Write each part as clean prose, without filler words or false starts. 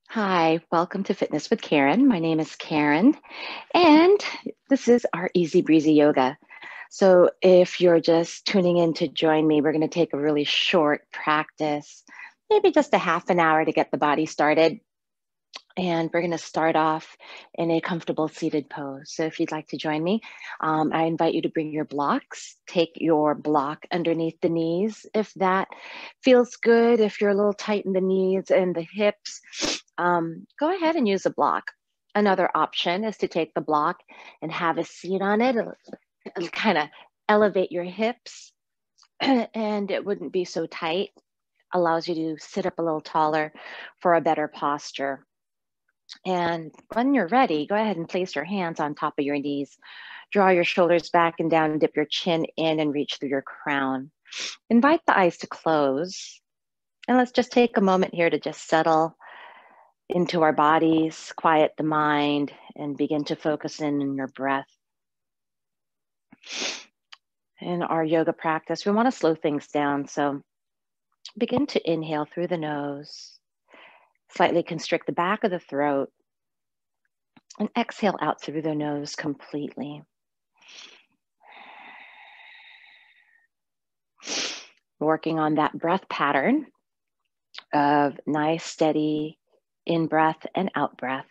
Hi, welcome to Fitness with Karen. My name is Karen, and this is our Easy Breezy Yoga. So, if you're just tuning in to join me, we're going to take a really short practice, maybe just a half an hour to get the body started. And we're going to start off in a comfortable seated pose. So, if you'd like to join me, I invite you to bring your blocks. Take your block underneath the knees if that feels good. If you're a little tight in the knees and the hips, go ahead and use a block. Another option is to take the block and have a seat on it. It'll kind of elevate your hips and it wouldn't be so tight. Allows you to sit up a little taller for a better posture. And when you're ready, go ahead and place your hands on top of your knees. Draw your shoulders back and down, dip your chin in and reach through your crown. Invite the eyes to close. And let's just take a moment here to just settle into our bodies, quiet the mind, and begin to focus in on your breath. In our yoga practice, we want to slow things down. So begin to inhale through the nose. Slightly constrict the back of the throat and exhale out through the nose completely. Working on that breath pattern of nice, steady in-breath and out-breath.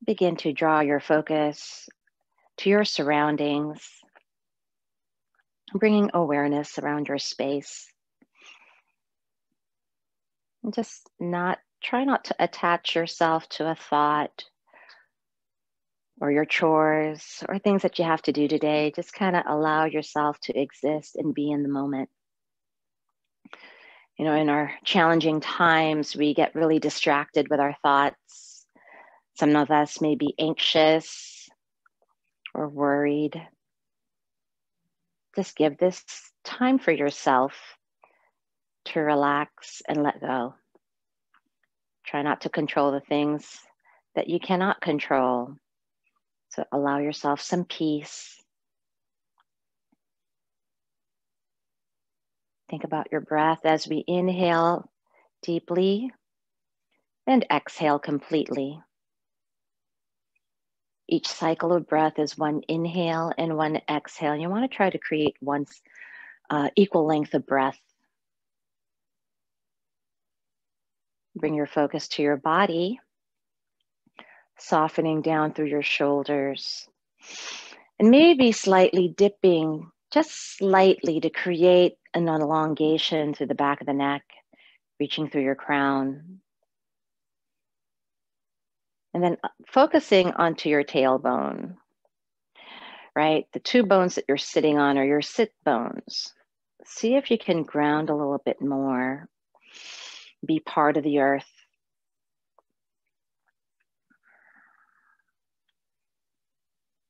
Begin to draw your focus to your surroundings, bringing awareness around your space. And just try not to attach yourself to a thought or your chores or things that you have to do today. Just kind of allow yourself to exist and be in the moment. You know, in our challenging times, we get really distracted with our thoughts. Some of us may be anxious or worried. Just give this time for yourself to relax and let go. Try not to control the things that you cannot control. So allow yourself some peace. Think about your breath as we inhale deeply and exhale completely. Each cycle of breath is one inhale and one exhale. You want to try to create one equal length of breath. Bring your focus to your body, softening down through your shoulders, and maybe slightly dipping, just slightly, to create an elongation through the back of the neck, reaching through your crown. And then focusing onto your tailbone, right? The two bones that you're sitting on are your sit bones. See if you can ground a little bit more, be part of the earth.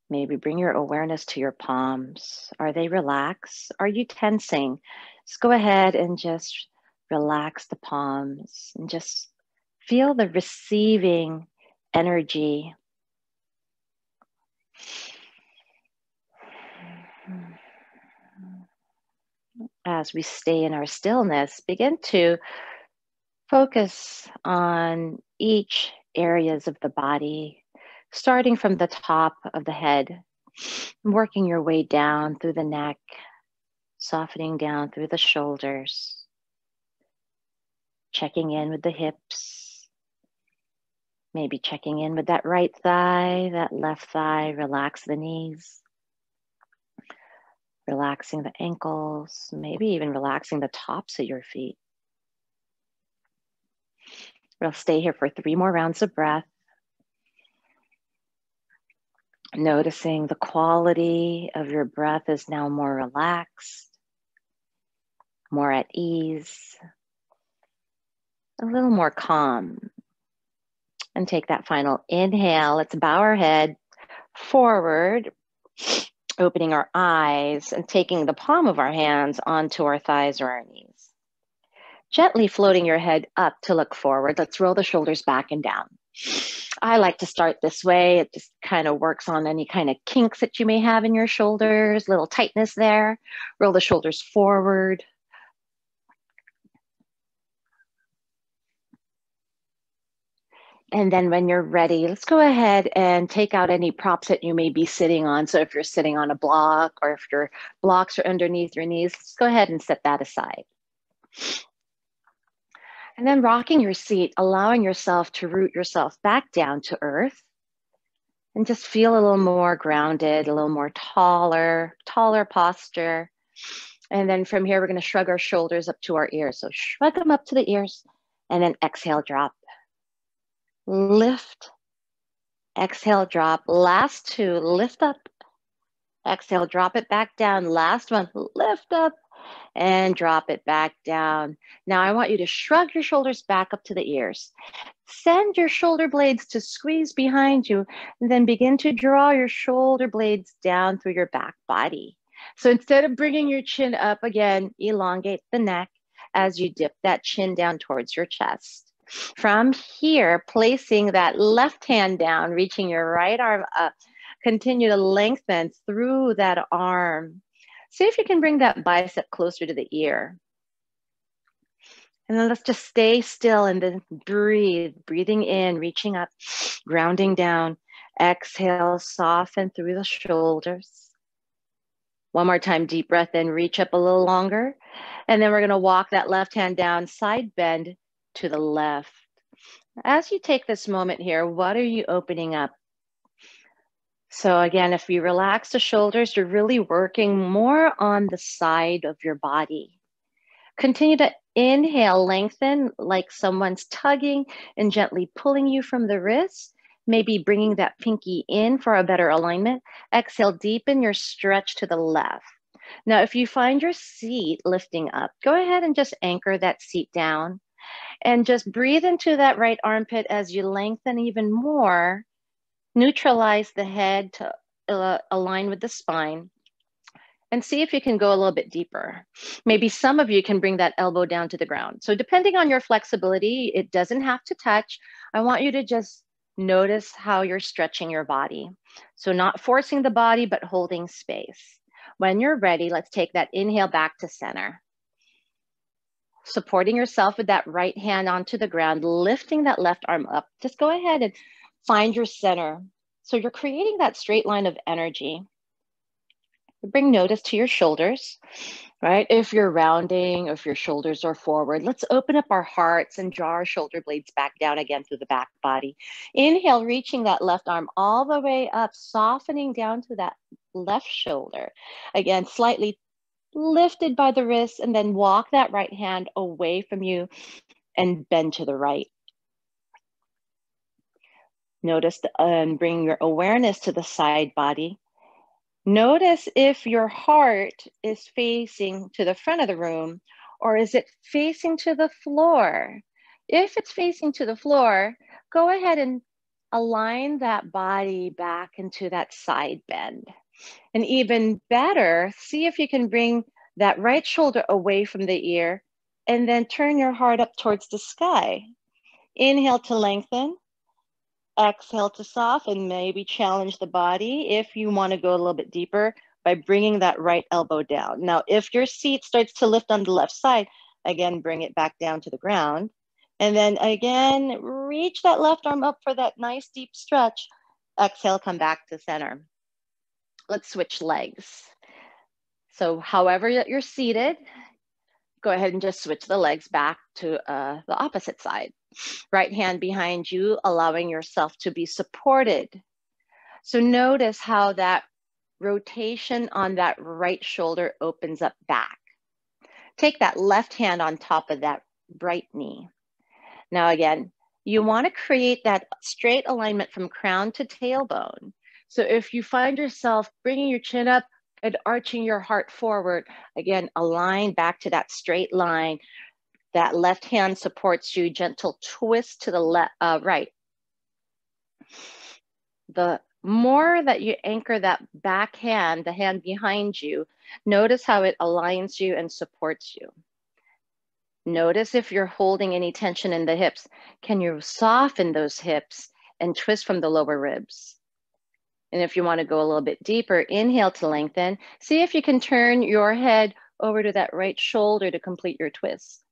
Maybe bring your awareness to your palms. Are they relaxed? Are you tensing? Just go ahead and just relax the palms and just feel the receiving energy. As we stay in our stillness, begin to focus on each areas of the body, starting from the top of the head, working your way down through the neck, softening down through the shoulders, checking in with the hips, maybe checking in with that right thigh, that left thigh. Relax the knees, relaxing the ankles, maybe even relaxing the tops of your feet. We'll stay here for 3 more rounds of breath. Noticing the quality of your breath is now more relaxed, more at ease, a little more calm. And take that final inhale. Let's bow our head forward, opening our eyes and taking the palm of our hands onto our thighs or our knees. Gently floating your head up to look forward. Let's roll the shoulders back and down. I like to start this way. It just kind of works on any kind of kinks that you may have in your shoulders, little tightness there. Roll the shoulders forward. And then when you're ready, let's go ahead and take out any props that you may be sitting on. So if you're sitting on a block or if your blocks are underneath your knees, let's go ahead and set that aside. And then rocking your seat, allowing yourself to root yourself back down to earth and just feel a little more grounded, a little more taller posture. And then from here, we're going to shrug our shoulders up to our ears. So shrug them up to the ears and then exhale, drop. Lift, exhale, drop. Last two, lift up, exhale, drop it back down. Last one, lift up and drop it back down. Now I want you to shrug your shoulders back up to the ears. Send your shoulder blades to squeeze behind you, and then begin to draw your shoulder blades down through your back body. So instead of bringing your chin up, again, elongate the neck as you dip that chin down towards your chest. From here, placing that left hand down, reaching your right arm up, continue to lengthen through that arm. See if you can bring that bicep closer to the ear. And then let's just stay still and then breathe, breathing in, reaching up, grounding down. Exhale, soften through the shoulders. One more time, deep breath in, reach up a little longer. And then we're going to walk that left hand down, side bend to the left. As you take this moment here, what are you opening up? So again, if you relax the shoulders, you're really working more on the side of your body. Continue to inhale, lengthen like someone's tugging and gently pulling you from the wrist, maybe bringing that pinky in for a better alignment. Exhale, deepen your stretch to the left. Now, if you find your seat lifting up, go ahead and just anchor that seat down and just breathe into that right armpit as you lengthen even more. Neutralize the head to align with the spine. And see if you can go a little bit deeper. Maybe some of you can bring that elbow down to the ground. So depending on your flexibility, it doesn't have to touch. I want you to just notice how you're stretching your body. So not forcing the body, but holding space. When you're ready, let's take that inhale back to center. Supporting yourself with that right hand onto the ground, lifting that left arm up. Just go ahead and find your center. So you're creating that straight line of energy. Bring notice to your shoulders, right? If you're rounding, if your shoulders are forward, let's open up our hearts and draw our shoulder blades back down again through the back body. Inhale, reaching that left arm all the way up, softening down to that left shoulder. Again, slightly lifted by the wrist, and then walk that right hand away from you and bend to the right. Notice and bring your awareness to the side body. Notice if your heart is facing to the front of the room or is it facing to the floor? If it's facing to the floor, go ahead and align that body back into that side bend. And even better, see if you can bring that right shoulder away from the ear and then turn your heart up towards the sky. Inhale to lengthen. Exhale to soften, maybe challenge the body if you want to go a little bit deeper by bringing that right elbow down. Now, if your seat starts to lift on the left side, again, bring it back down to the ground. And then again, reach that left arm up for that nice deep stretch. Exhale, come back to center. Let's switch legs. So however you're seated, go ahead and just switch the legs back to the opposite side. Right hand behind you, allowing yourself to be supported. So notice how that rotation on that right shoulder opens up back. Take that left hand on top of that right knee. Now again, you want to create that straight alignment from crown to tailbone. So if you find yourself bringing your chin up and arching your heart forward, again, align back to that straight line. That left hand supports you, gentle twist to the right. The more that you anchor that back hand, the hand behind you, notice how it aligns you and supports you. Notice if you're holding any tension in the hips. Can you soften those hips and twist from the lower ribs? And if you want to go a little bit deeper, inhale to lengthen. See if you can turn your head over to that right shoulder to complete your twist.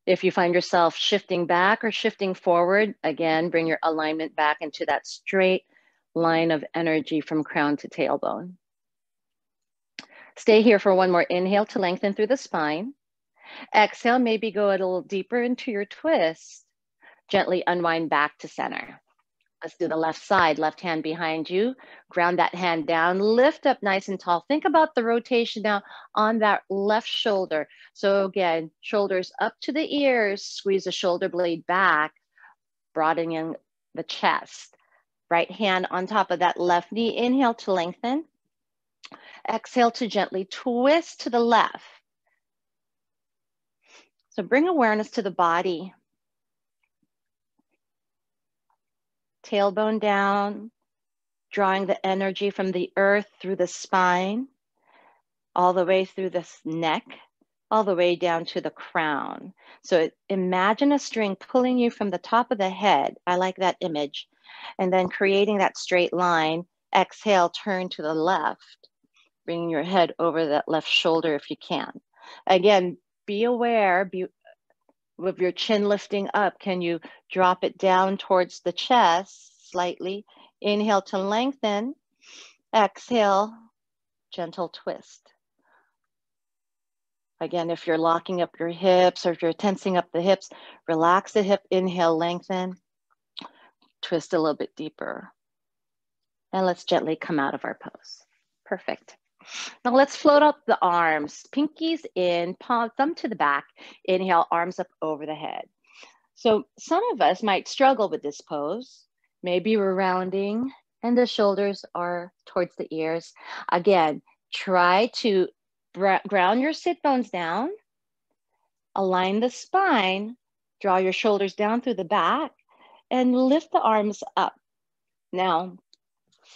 If you find yourself shifting back or shifting forward, again, bring your alignment back into that straight line of energy from crown to tailbone. Stay here for one more inhale to lengthen through the spine. Exhale, maybe go a little deeper into your twist. Gently unwind back to center. Let's do the left side, left hand behind you. Ground that hand down, lift up nice and tall. Think about the rotation now on that left shoulder. So again, shoulders up to the ears, squeeze the shoulder blade back, broadening the chest. Right hand on top of that left knee. Inhale to lengthen. Exhale to gently twist to the left. So bring awareness to the body. Tailbone down, drawing the energy from the earth through the spine, all the way through the neck, all the way down to the crown. So imagine a string pulling you from the top of the head. I like that image. And then creating that straight line. Exhale, turn to the left, bringing your head over that left shoulder if you can. Again, be aware, with your chin lifting up, can you drop it down towards the chest slightly? Inhale to lengthen. Exhale, gentle twist. Again, if you're locking up your hips or if you're tensing up the hips, relax the hip. Inhale, lengthen. Twist a little bit deeper. And let's gently come out of our pose. Perfect. Now let's float up the arms, pinkies in, palm, thumb to the back. Inhale, arms up over the head. So some of us might struggle with this pose. Maybe we're rounding and the shoulders are towards the ears. Again, try to ground your sit bones down, align the spine, draw your shoulders down through the back, and lift the arms up. Now,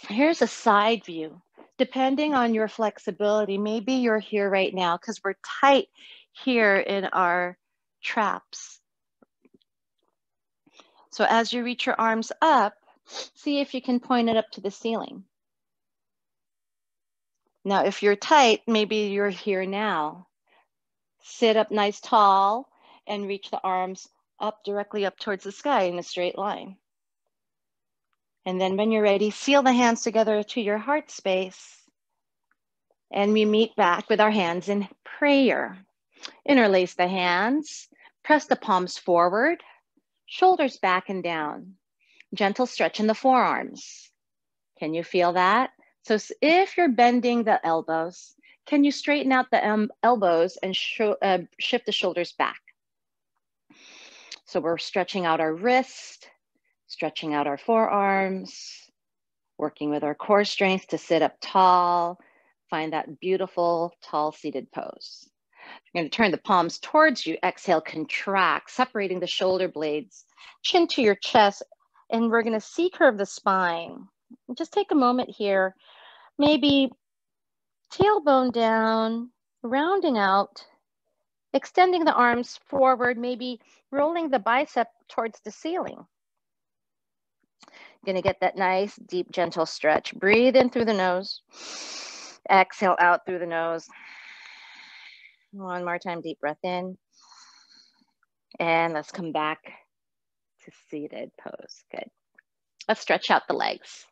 here's a side view. Depending on your flexibility, maybe you're here right now because we're tight here in our traps. So as you reach your arms up, see if you can point it up to the ceiling. Now, if you're tight, maybe you're here now. Sit up nice tall and reach the arms up directly up towards the sky in a straight line. And then when you're ready, seal the hands together to your heart space. And we meet back with our hands in prayer. Interlace the hands, press the palms forward, shoulders back and down. Gentle stretch in the forearms. Can you feel that? So if you're bending the elbows, can you straighten out the elbows and shift the shoulders back? So we're stretching out our wrist, stretching out our forearms, working with our core strength to sit up tall, find that beautiful tall seated pose. You're going to turn the palms towards you. Exhale, contract, separating the shoulder blades, chin to your chest, and we're going to C-curve the spine. Just take a moment here, maybe tailbone down, rounding out, extending the arms forward, maybe rolling the bicep towards the ceiling. You're going to get that nice, deep, gentle stretch. Breathe in through the nose. Exhale out through the nose. One more time, deep breath in. And let's come back to seated pose. Good. Let's stretch out the legs.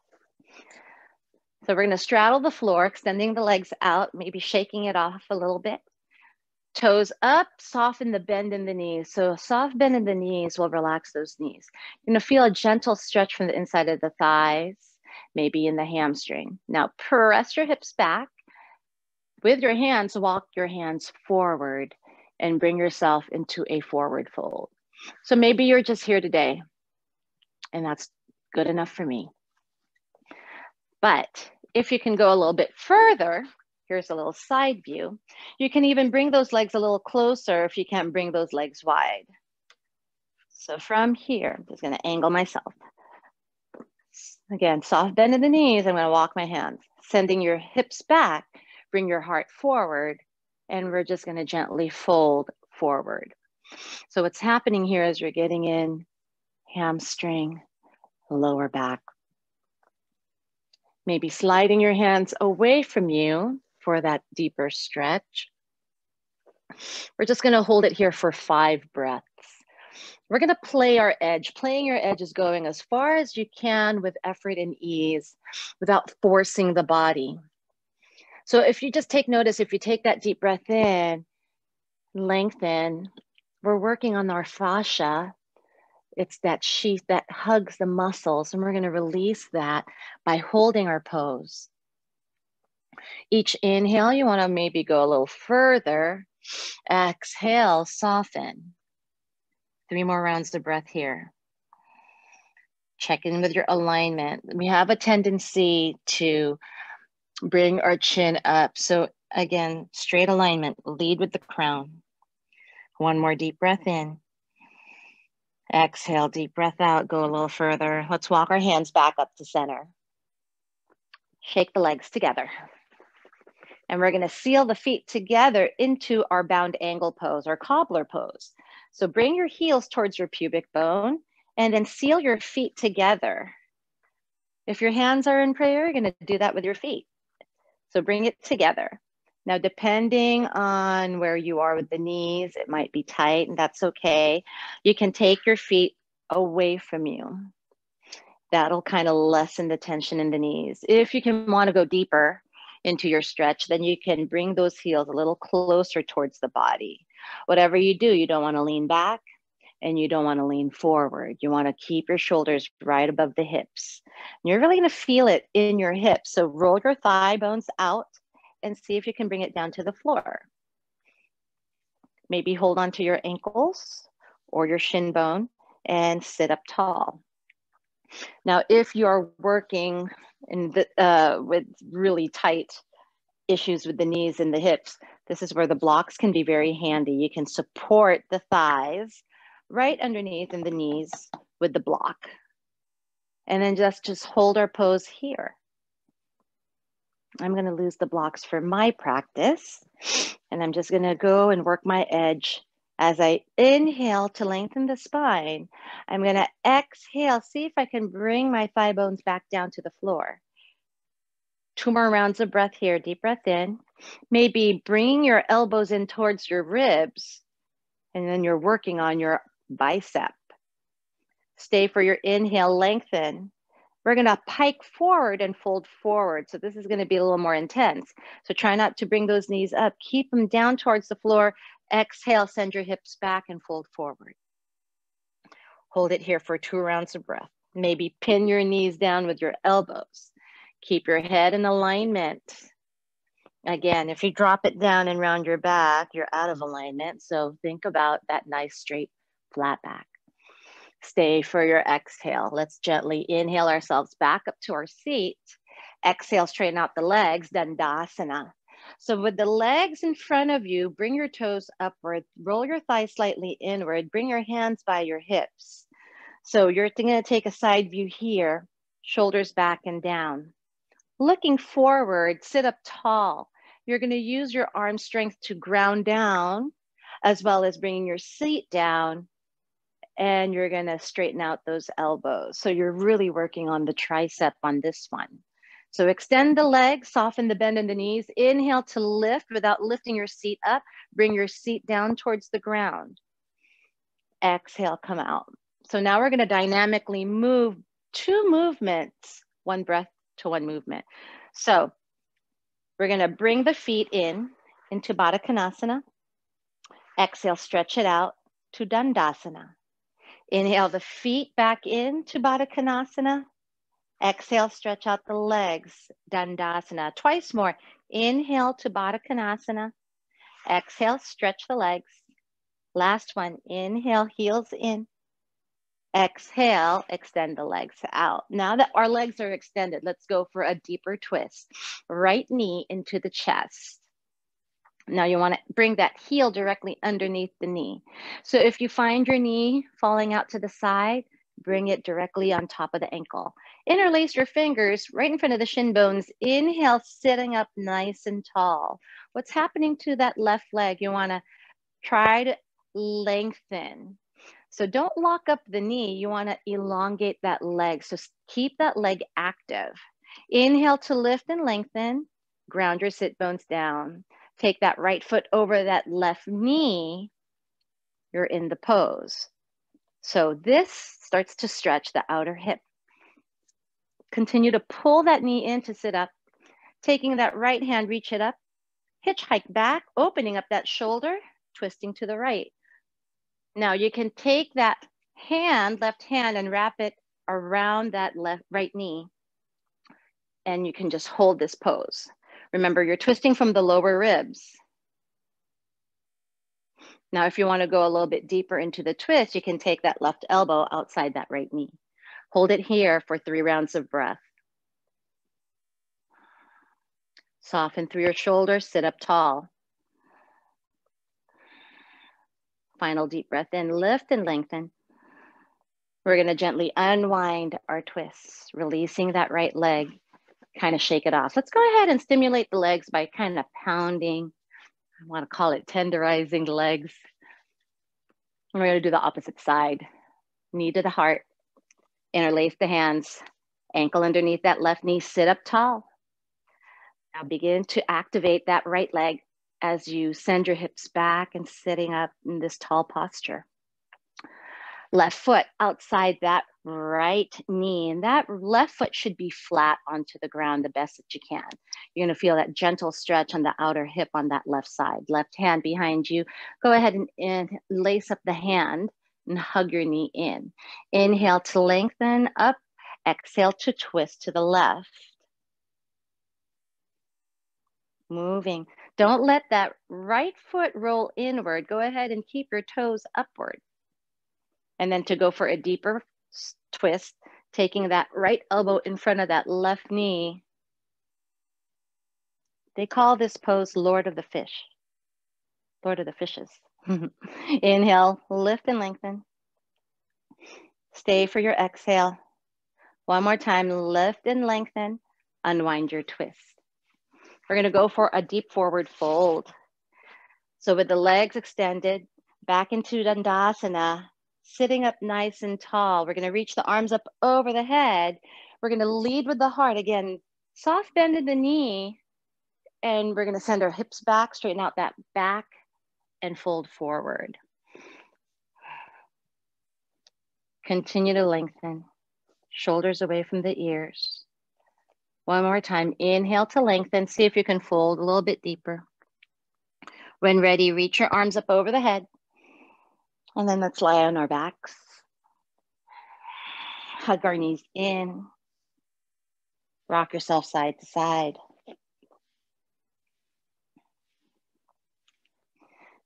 So we're going to straddle the floor, extending the legs out, maybe shaking it off a little bit. Toes up, soften the bend in the knees. So a soft bend in the knees will relax those knees. You're going to feel a gentle stretch from the inside of the thighs, maybe in the hamstring. Now press your hips back. With your hands, walk your hands forward and bring yourself into a forward fold. So maybe you're just here today, and that's good enough for me. But if you can go a little bit further, here's a little side view. You can even bring those legs a little closer if you can't bring those legs wide. So from here, I'm just going to angle myself. Again, soft bend in the knees. I'm going to walk my hands, sending your hips back. Bring your heart forward, and we're just going to gently fold forward. So what's happening here is you're getting in hamstring, lower back. Maybe sliding your hands away from you for that deeper stretch. We're just going to hold it here for 5 breaths. We're gonna play our edge. Playing your edge is going as far as you can with effort and ease without forcing the body. So if you just take notice, if you take that deep breath in, lengthen, we're working on our fascia. It's that sheath that hugs the muscles, and we're going to release that by holding our pose. Each inhale, you want to maybe go a little further. Exhale, soften. 3 more rounds of breath here. Check in with your alignment. We have a tendency to bring our chin up. So again, straight alignment, lead with the crown. 1 more deep breath in. Exhale, deep breath out, go a little further. Let's walk our hands back up to center. Shake the legs together. And we're gonna seal the feet together into our bound angle pose, or cobbler pose. So bring your heels towards your pubic bone and then seal your feet together. If your hands are in prayer, you're gonna do that with your feet. So bring it together. Now, depending on where you are with the knees, it might be tight, and that's okay. You can take your feet away from you. That'll kind of lessen the tension in the knees. If you can want to go deeper into your stretch, then you can bring those heels a little closer towards the body. Whatever you do, you don't want to lean back and you don't want to lean forward. You want to keep your shoulders right above the hips. And you're really going to feel it in your hips. So roll your thigh bones out and see if you can bring it down to the floor. Maybe hold on to your ankles or your shin bone and sit up tall. Now, if you're working with really tight issues with the knees and the hips, this is where the blocks can be very handy. You can support the thighs right underneath and the knees with the block. And then just hold our pose here. I'm going to lose the blocks for my practice. And I'm just going to go and work my edge. As I inhale to lengthen the spine, I'm going to exhale. See if I can bring my thigh bones back down to the floor. 2 more rounds of breath here. Deep breath in. Maybe bringing your elbows in towards your ribs. And then you're working on your bicep. Stay for your inhale, lengthen. We're going to pike forward and fold forward. So this is going to be a little more intense. So try not to bring those knees up. Keep them down towards the floor. Exhale, send your hips back and fold forward. Hold it here for 2 rounds of breath. Maybe pin your knees down with your elbows. Keep your head in alignment. Again, if you drop it down and round your back, you're out of alignment. So think about that nice straight flat back. Stay for your exhale. Let's gently inhale ourselves back up to our seat. Exhale, straighten out the legs, Dandasana. So with the legs in front of you, bring your toes upward, roll your thighs slightly inward, bring your hands by your hips. So you're going to take a side view here, shoulders back and down. Looking forward, sit up tall. You're going to use your arm strength to ground down, as well as bringing your seat down. And you're going to straighten out those elbows. So you're really working on the tricep on this one. So extend the legs, soften the bend in the knees. Inhale to lift without lifting your seat up. Bring your seat down towards the ground. Exhale, come out. So now we're going to dynamically move 2 movements, 1 breath to 1 movement. So we're going to bring the feet into Baddha Konasana. Exhale, stretch it out to Dandasana. Inhale the feet back into Baddha Konasana. Exhale, stretch out the legs, Dandasana. Twice more. Inhale to Baddha Konasana. Exhale, stretch the legs. Last one. Inhale, heels in. Exhale, extend the legs out. Now that our legs are extended, let's go for a deeper twist. Right knee into the chest. Now you want to bring that heel directly underneath the knee. So if you find your knee falling out to the side, bring it directly on top of the ankle. Interlace your fingers right in front of the shin bones. Inhale, sitting up nice and tall. What's happening to that left leg? You want to try to lengthen. So don't lock up the knee. You want to elongate that leg. So keep that leg active. Inhale to lift and lengthen. Ground your sit bones down. Take that right foot over that left knee. You're in the pose. So this starts to stretch the outer hip. Continue to pull that knee in to sit up. Taking that right hand, reach it up. Hitchhike back, opening up that shoulder, twisting to the right. Now you can take that hand, left hand, and wrap it around that right knee. And you can just hold this pose. Remember, you're twisting from the lower ribs. Now, if you want to go a little bit deeper into the twist, you can take that left elbow outside that right knee. Hold it here for 3 rounds of breath. Soften through your shoulders, sit up tall. Final deep breath in, lift and lengthen. We're going to gently unwind our twists, releasing that right leg, kind of shake it off. Let's go ahead and stimulate the legs by kind of pounding. I want to call it tenderizing the legs. And we're going to do the opposite side. Knee to the heart, interlace the hands, ankle underneath that left knee, sit up tall. Now begin to activate that right leg as you send your hips back and sitting up in this tall posture. Left foot outside that right knee, and that left foot should be flat onto the ground the best that you can. You're going to feel that gentle stretch on the outer hip on that left side. Left hand behind you. Go ahead and lace up the hand and hug your knee in. Inhale to lengthen up. Exhale to twist to the left. Moving. Don't let that right foot roll inward. Go ahead and keep your toes upward. And then to go for a deeper twist, taking that right elbow in front of that left knee. They call this pose Lord of the Fish. Lord of the Fishes. Inhale, lift and lengthen. Stay for your exhale. One more time, lift and lengthen. Unwind your twist. We're going to go for a deep forward fold. So with the legs extended, back into Dandasana, sitting up nice and tall. We're going to reach the arms up over the head. We're going to lead with the heart. Again, soft bend in the knee. And we're going to send our hips back, straighten out that back, and fold forward. Continue to lengthen. Shoulders away from the ears. One more time. Inhale to lengthen. See if you can fold a little bit deeper. When ready, reach your arms up over the head. And then let's lie on our backs. Hug our knees in. Rock yourself side to side.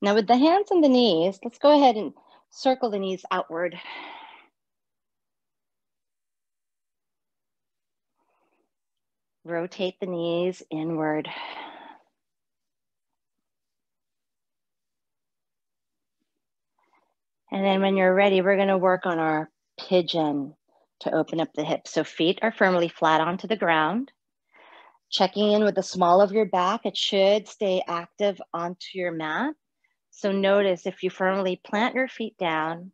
Now with the hands and the knees, let's go ahead and circle the knees outward. Rotate the knees inward. And then when you're ready, we're going to work on our pigeon to open up the hips. So feet are firmly flat onto the ground. Checking in with the small of your back, it should stay active onto your mat. So notice if you firmly plant your feet down,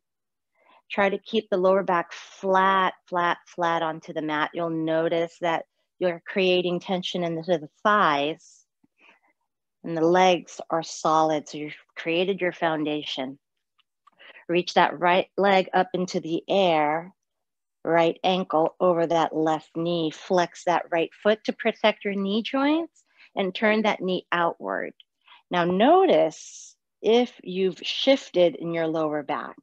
try to keep the lower back flat, flat, flat onto the mat. You'll notice that you're creating tension into the thighs and the legs are solid. So you've created your foundation. Reach that right leg up into the air, right ankle over that left knee. Flex that right foot to protect your knee joints and turn that knee outward. Now notice if you've shifted in your lower back.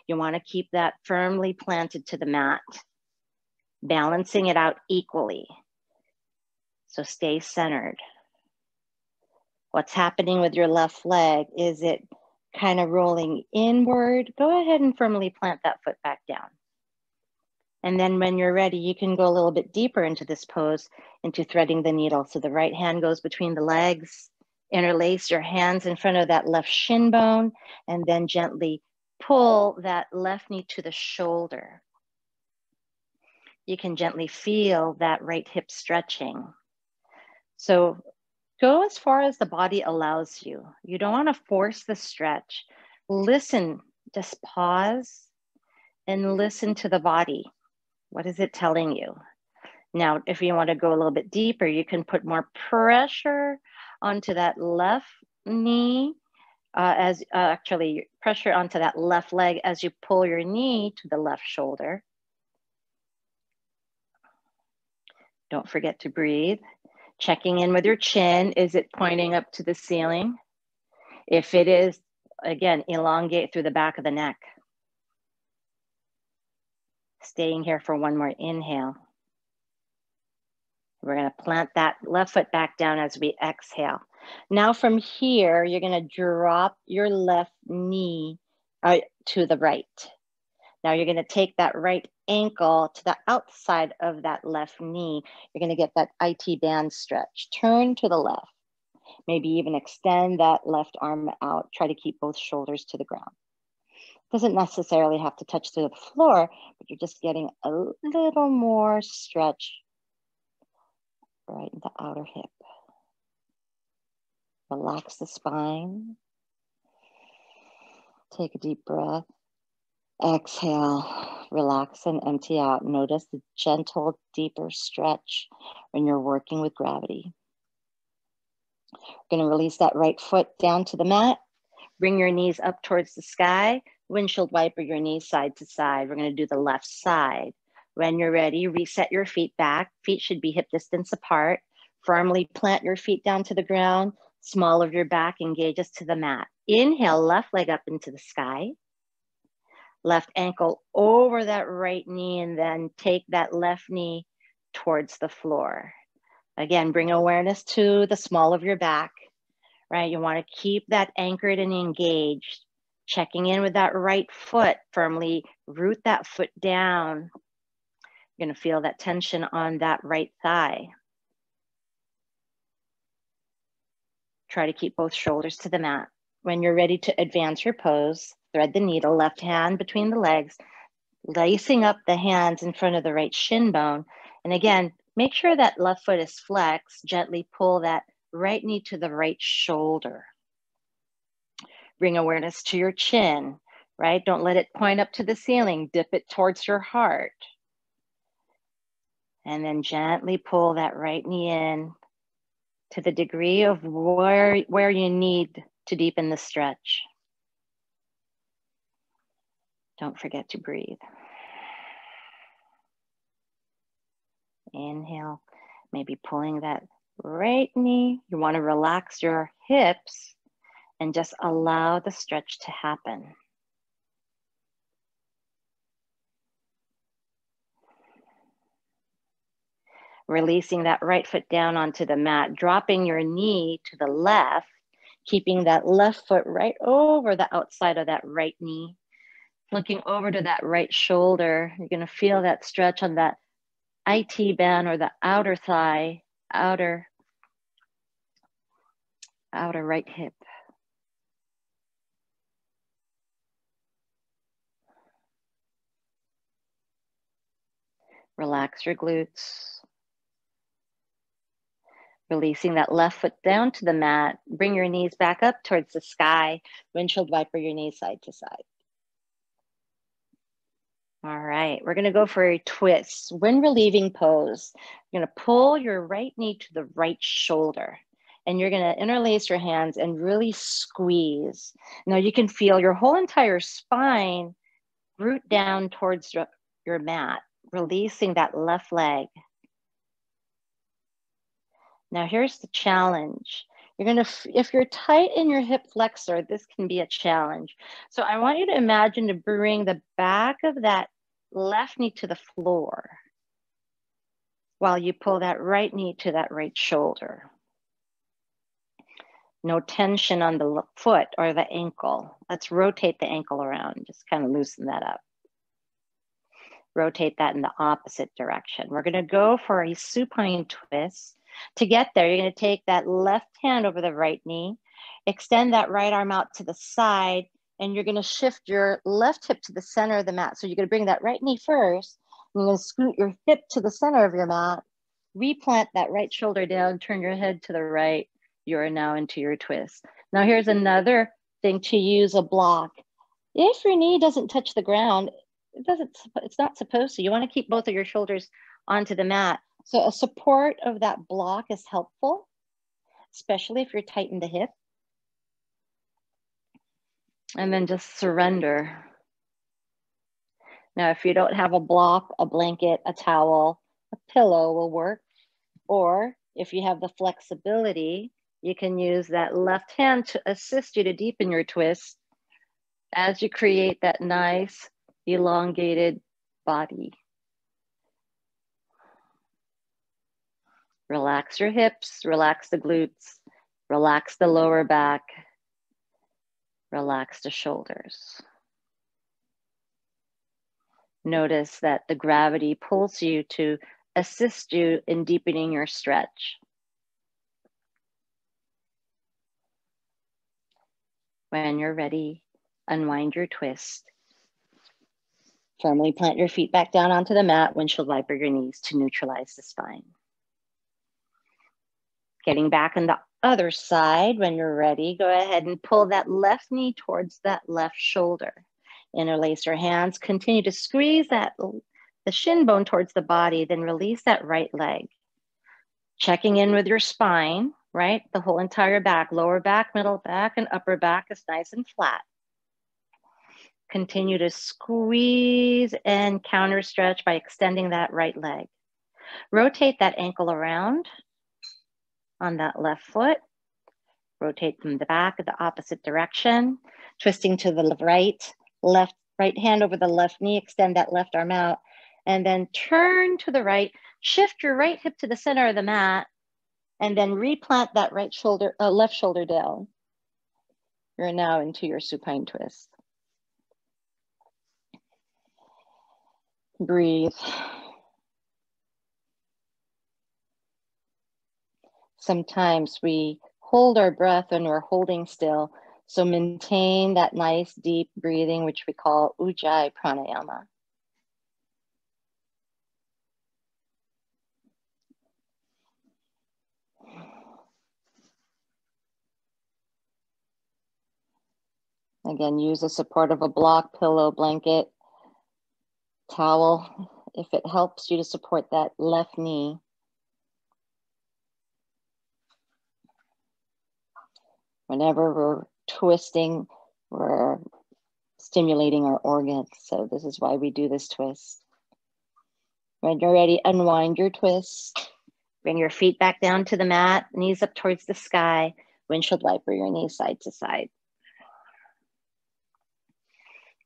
You want to keep that firmly planted to the mat, balancing it out equally. So stay centered. What's happening with your left leg? Is it kind of rolling inward? Go ahead and firmly plant that foot back down. And then when you're ready, you can go a little bit deeper into this pose, into threading the needle. So the right hand goes between the legs, interlace your hands in front of that left shin bone, and then gently pull that left knee to the shoulder. You can gently feel that right hip stretching. So go as far as the body allows you. You don't want to force the stretch. Listen, just pause and listen to the body. What is it telling you? Now, if you want to go a little bit deeper, you can put more pressure onto that left knee. Actually pressure onto that left leg as you pull your knee to the left shoulder. Don't forget to breathe. Checking in with your chin. Is it pointing up to the ceiling? If it is, again, elongate through the back of the neck. Staying here for one more inhale. We're going to plant that left foot back down as we exhale. Now from here, you're going to drop your left knee to the right. Now you're going to take that right ankle to the outside of that left knee. You're going to get that IT band stretch. Turn to the left. Maybe even extend that left arm out. Try to keep both shoulders to the ground. Doesn't necessarily have to touch to the floor, but you're just getting a little more stretch right in the outer hip. Relax the spine. Take a deep breath. Exhale, relax and empty out. Notice the gentle, deeper stretch when you're working with gravity. We're going to release that right foot down to the mat. Bring your knees up towards the sky. Windshield wiper your knees side to side. We're going to do the left side. When you're ready, reset your feet back. Feet should be hip distance apart. Firmly plant your feet down to the ground. Small of your back engages to the mat. Inhale, left leg up into the sky. Left ankle over that right knee, and then take that left knee towards the floor. Again, bring awareness to the small of your back, right? You want to keep that anchored and engaged. Checking in with that right foot, firmly root that foot down. You're going to feel that tension on that right thigh. Try to keep both shoulders to the mat. When you're ready to advance your pose, thread the needle, left hand between the legs, lacing up the hands in front of the right shin bone. And again, make sure that left foot is flexed. Gently pull that right knee to the right shoulder. Bring awareness to your chin, right? Don't let it point up to the ceiling. Dip it towards your heart. And then gently pull that right knee in to the degree of where you need to deepen the stretch. Don't forget to breathe. Inhale, maybe pulling that right knee. You want to relax your hips and just allow the stretch to happen. Releasing that right foot down onto the mat, dropping your knee to the left, keeping that left foot right over the outside of that right knee. Looking over to that right shoulder, you're going to feel that stretch on that IT band or the outer thigh, outer right hip. Relax your glutes. Releasing that left foot down to the mat. Bring your knees back up towards the sky. Windshield wiper your knees side to side. All right, we're gonna go for a twist. When relieving pose, you're gonna pull your right knee to the right shoulder, and you're gonna interlace your hands and really squeeze. Now you can feel your whole entire spine root down towards your mat, releasing that left leg. Now here's the challenge. You're gonna, if you're tight in your hip flexor, this can be a challenge. So I want you to imagine to bring the back of that left knee to the floor while you pull that right knee to that right shoulder. No tension on the foot or the ankle. Let's rotate the ankle around, just kind of loosen that up. Rotate that in the opposite direction. We're gonna go for a supine twist. To get there, you're going to take that left hand over the right knee, extend that right arm out to the side, and you're going to shift your left hip to the center of the mat. So you're going to bring that right knee first, and you're going to scoot your hip to the center of your mat, replant that right shoulder down, turn your head to the right. You are now into your twist. Now here's another thing to use a block. If your knee doesn't touch the ground, it's not supposed to. You want to keep both of your shoulders onto the mat. So a support of that block is helpful, especially if you're tight in the hip. And then just surrender. Now, if you don't have a block, a blanket, a towel, a pillow will work. Or if you have the flexibility, you can use that left hand to assist you to deepen your twist as you create that nice elongated body. Relax your hips, relax the glutes, relax the lower back, relax the shoulders. Notice that the gravity pulls you to assist you in deepening your stretch. When you're ready, unwind your twist. Firmly plant your feet back down onto the mat, windshield wiper your knees to neutralize the spine. Getting back on the other side, when you're ready, go ahead and pull that left knee towards that left shoulder. Interlace your hands, continue to squeeze the shin bone towards the body, then release that right leg. Checking in with your spine, right? The whole entire back, lower back, middle back, and upper back is nice and flat. Continue to squeeze and counter stretch by extending that right leg. Rotate that ankle around on that left foot. Rotate from the back the opposite direction, twisting to the right hand over the left knee, extend that left arm out, and then turn to the right, shift your right hip to the center of the mat, and then replant that left shoulder down. You're now into your supine twist. Breathe. Sometimes we hold our breath when we're holding still, so maintain that nice deep breathing, which we call Ujjayi pranayama. Again, use the support of a block, pillow, blanket, towel, if it helps you to support that left knee. Whenever we're twisting, we're stimulating our organs. So this is why we do this twist. When you're ready, unwind your twist. Bring your feet back down to the mat, knees up towards the sky, windshield wiper your knees side to side.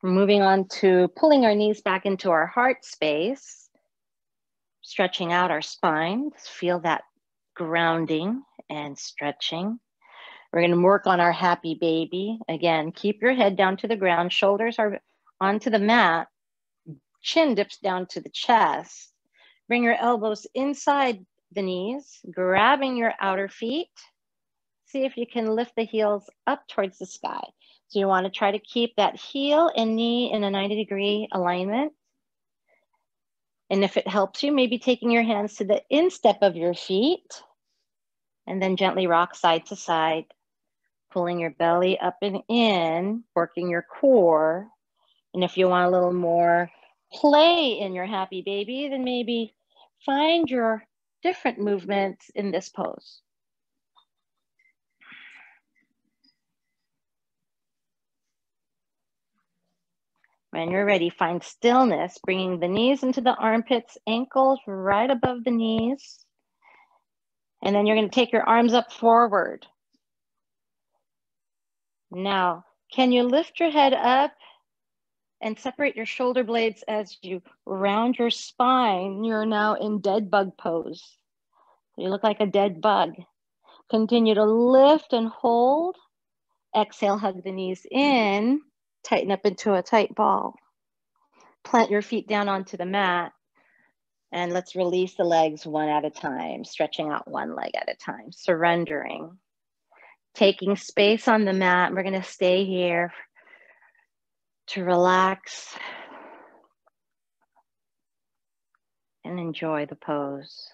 We're moving on to pulling our knees back into our heart space, stretching out our spine. Feel that grounding and stretching. We're going to work on our happy baby. Again, keep your head down to the ground, shoulders are onto the mat, chin dips down to the chest. Bring your elbows inside the knees, grabbing your outer feet. See if you can lift the heels up towards the sky. So you want to try to keep that heel and knee in a 90-degree alignment. And if it helps you, maybe taking your hands to the instep of your feet and then gently rock side to side, pulling your belly up and in, working your core. And if you want a little more play in your happy baby, then maybe find your different movements in this pose. When you're ready, find stillness, bringing the knees into the armpits, ankles right above the knees. And then you're going to take your arms up forward. Now, can you lift your head up and separate your shoulder blades as you round your spine? You're now in dead bug pose. You look like a dead bug. Continue to lift and hold. Exhale, hug the knees in, tighten up into a tight ball. Plant your feet down onto the mat, and let's release the legs one at a time, stretching out one leg at a time, surrendering. Taking space on the mat, we're going to stay here to relax and enjoy the pose.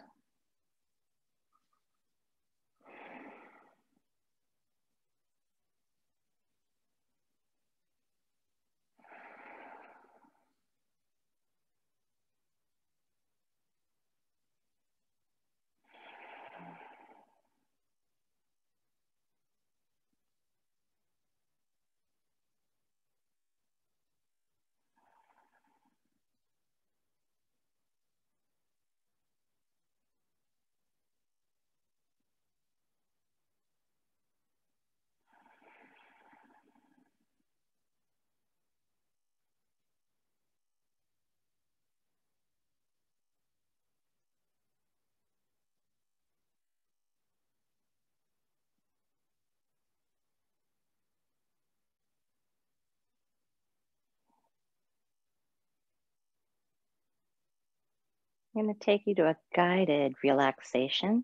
I'm going to take you to a guided relaxation.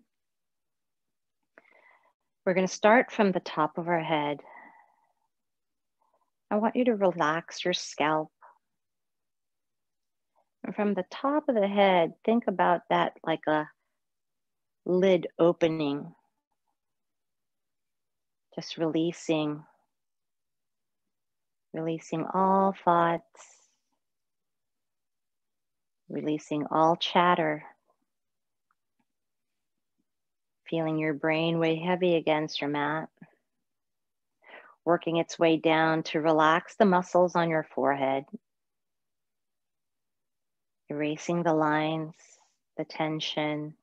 We're going to start from the top of our head. I want you to relax your scalp. And from the top of the head, think about that like a lid opening. Just releasing all thoughts, releasing all chatter, feeling your brain weigh heavy against your mat, working its way down to relax the muscles on your forehead, erasing the lines, the tension,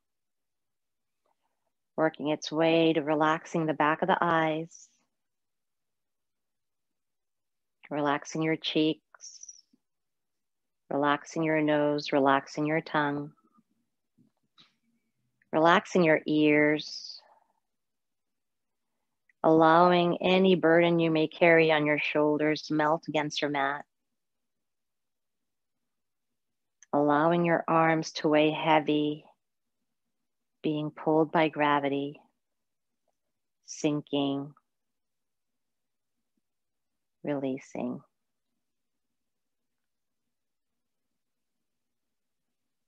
working its way to relaxing the back of the eyes, relaxing your cheeks, relaxing your nose, relaxing your tongue, relaxing your ears, allowing any burden you may carry on your shoulders to melt against your mat, allowing your arms to weigh heavy, being pulled by gravity, sinking, releasing.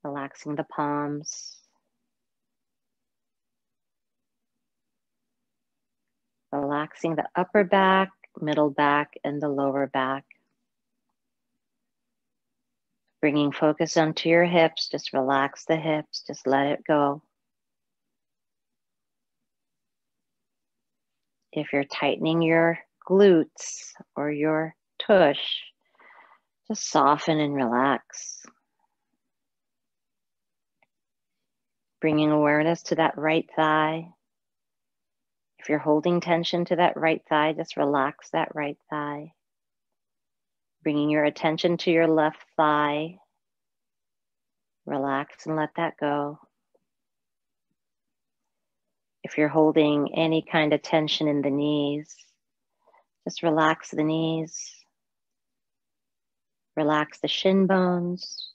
Relaxing the palms, relaxing the upper back, middle back, and the lower back. Bringing focus onto your hips, just relax the hips, just let it go. If you're tightening your glutes or your tush, just soften and relax. Bringing awareness to that right thigh. If you're holding tension to that right thigh, just relax that right thigh. Bringing your attention to your left thigh. Relax and let that go. If you're holding any kind of tension in the knees, just relax the knees. Relax the shin bones.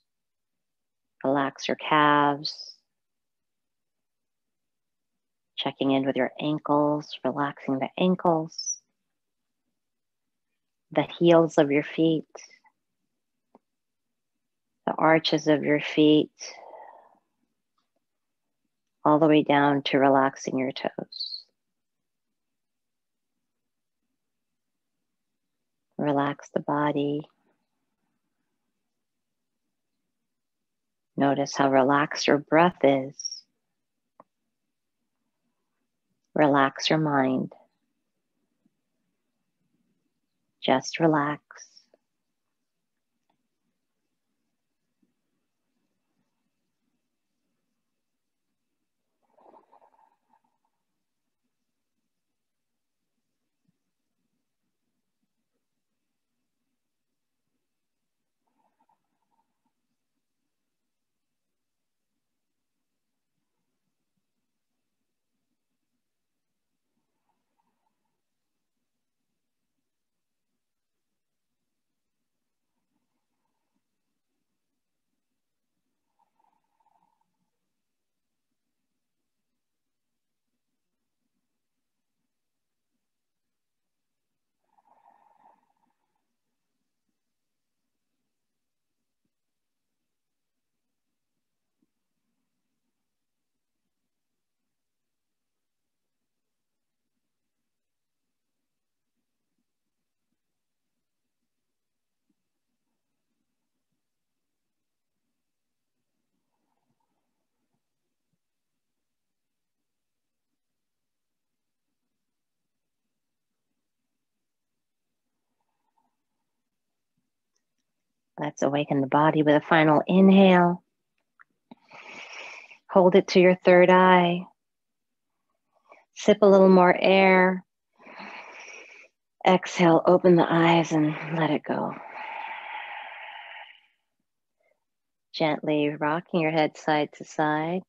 Relax your calves. Checking in with your ankles, relaxing the ankles. The heels of your feet. The arches of your feet. All the way down to relaxing your toes. Relax the body. Notice how relaxed your breath is. Relax your mind. Just relax. Let's awaken the body with a final inhale. Hold it to your third eye. Sip a little more air. Exhale, open the eyes and let it go. Gently rocking your head side to side.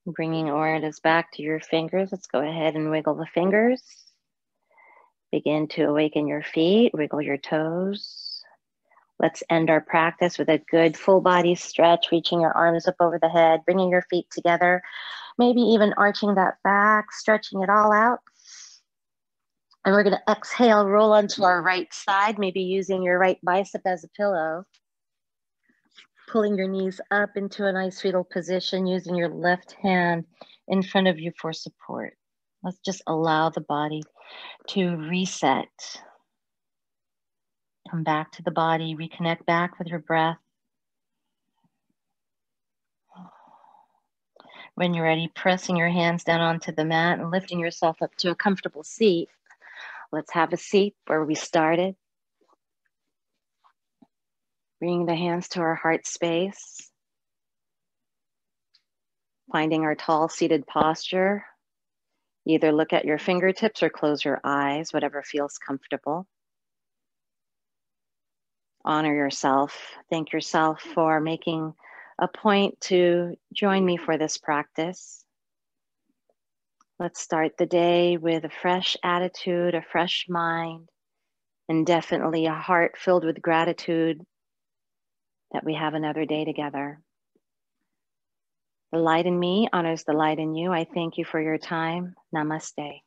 Bringing awareness back to your fingers. Let's go ahead and wiggle the fingers. Begin to awaken your feet, wiggle your toes. Let's end our practice with a good full body stretch, reaching your arms up over the head, bringing your feet together, maybe even arching that back, stretching it all out. And we're going to exhale, roll onto our right side, maybe using your right bicep as a pillow. Pulling your knees up into a nice fetal position, using your left hand in front of you for support. Let's just allow the body to reset. Come back to the body, reconnect back with your breath. When you're ready, pressing your hands down onto the mat and lifting yourself up to a comfortable seat. Let's have a seat where we started. Bringing the hands to our heart space. Finding our tall seated posture. Either look at your fingertips or close your eyes, whatever feels comfortable. Honor yourself. Thank yourself for making a point to join me for this practice. Let's start the day with a fresh attitude, a fresh mind, and definitely a heart filled with gratitude that we have another day together. The light in me honors the light in you. I thank you for your time. Namaste.